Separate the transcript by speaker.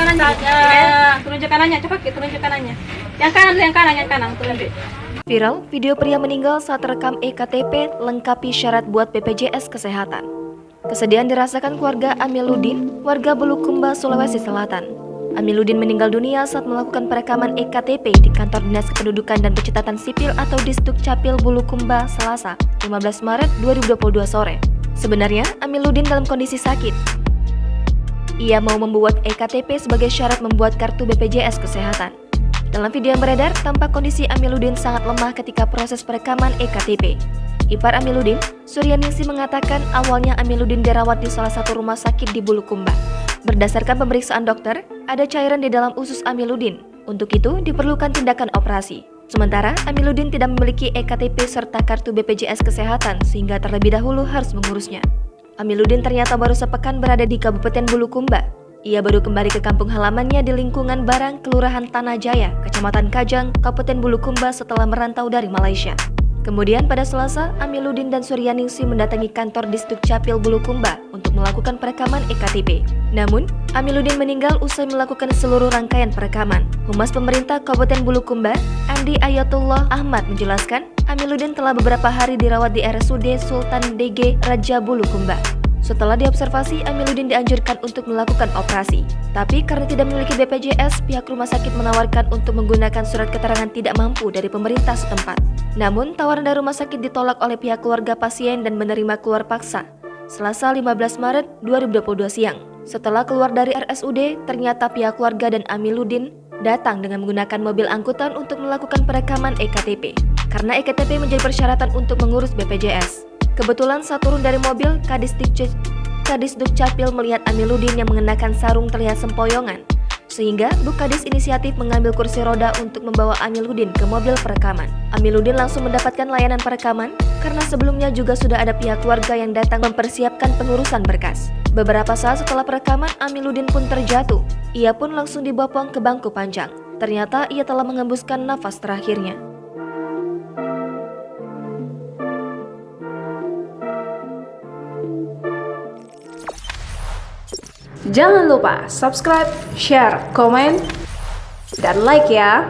Speaker 1: kanannya. Tunjuk kanannya, coba tunjuk kanannya. Yang kanan, tunjuk.
Speaker 2: Viral, video pria meninggal saat rekam EKTP lengkapi syarat buat BPJS Kesehatan. Kesedihan dirasakan keluarga Amiluddin, warga Bulukumba, Sulawesi Selatan. Amiluddin meninggal dunia saat melakukan perekaman EKTP di kantor Dinas Kependudukan dan Pencatatan Sipil atau Disduk Capil Bulukumba, Selasa, 15 Maret 2022 sore. Sebenarnya, Amiluddin dalam kondisi sakit. Ia mau membuat EKTP sebagai syarat membuat kartu BPJS Kesehatan. Dalam video yang beredar, tampak kondisi Amiluddin sangat lemah ketika proses perekaman EKTP. Ipar Amiluddin, Suryaningsih mengatakan awalnya Amiluddin dirawat di salah satu rumah sakit di Bulukumba. Berdasarkan pemeriksaan dokter, ada cairan di dalam usus Amiluddin. Untuk itu, diperlukan tindakan operasi. Sementara, Amiluddin tidak memiliki EKTP serta kartu BPJS Kesehatan sehingga terlebih dahulu harus mengurusnya. Amiluddin ternyata baru sepekan berada di Kabupaten Bulukumba. Ia baru kembali ke kampung halamannya di lingkungan Barang, Kelurahan Tanah Jaya, Kecamatan Kajang, Kabupaten Bulukumba setelah merantau dari Malaysia. Kemudian pada Selasa, Amiluddin dan Suryaningsih mendatangi kantor Disduk Capil Bulukumba untuk melakukan perekaman EKTP. Namun, Amiluddin meninggal usai melakukan seluruh rangkaian perekaman. Humas Pemerintah Kabupaten Bulukumba, Andi Ayatullah Ahmad menjelaskan, Amiluddin telah beberapa hari dirawat di RSUD Sultan DG Raja Bulukumba. Setelah diobservasi, Amiluddin dianjurkan untuk melakukan operasi. Tapi karena tidak memiliki BPJS, pihak rumah sakit menawarkan untuk menggunakan surat keterangan tidak mampu dari pemerintah setempat. Namun, tawaran dari rumah sakit ditolak oleh pihak keluarga pasien dan menerima keluar paksa. Selasa 15 Maret 2022 siang. Setelah keluar dari RSUD, ternyata pihak keluarga dan Amiluddin datang dengan menggunakan mobil angkutan untuk melakukan perekaman EKTP. Karena EKTP menjadi persyaratan untuk mengurus BPJS. Kebetulan saat turun dari mobil, Kadisduk Capil melihat Amiluddin yang mengenakan sarung terlihat sempoyongan. Sehingga Bukadis inisiatif mengambil kursi roda untuk membawa Amiluddin ke mobil perekaman. Amiluddin langsung mendapatkan layanan perekaman karena sebelumnya juga sudah ada pihak keluarga yang datang mempersiapkan pengurusan berkas. Beberapa saat setelah perekaman, Amiluddin pun terjatuh. Ia pun langsung dibopong ke bangku panjang. Ternyata ia telah mengembuskan nafas terakhirnya.
Speaker 3: Jangan lupa subscribe, share, komen, dan like ya.